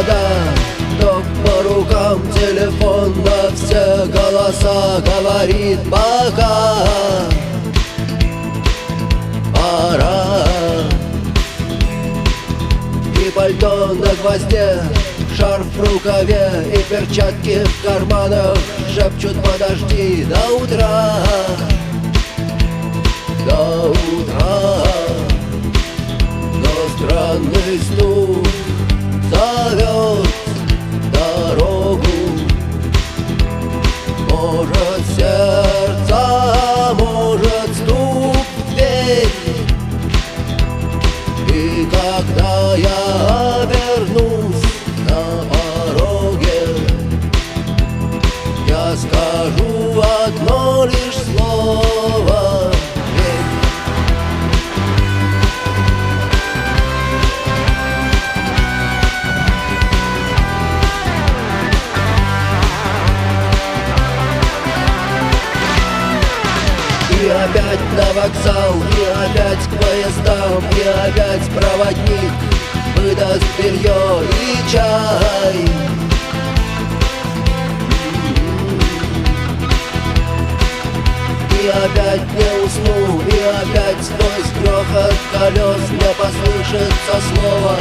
провода, ток по рукам, телефон на все голоса говорит пока. Пора. И пальто на гвозде, шарф в рукаве и перчатки в карманах шепчут: подожди до утра, до утра. Но странный стук зовет дорогу. Может, сердце, может, стук в дверь. И когда я обернусь на пороге, я скажу одно лишь слово: верь. И опять на вокзал, и опять к поездам, и опять проводник выдаст белье и чай. И опять не усну, и опять сквозь грохот колес мне послышится слово: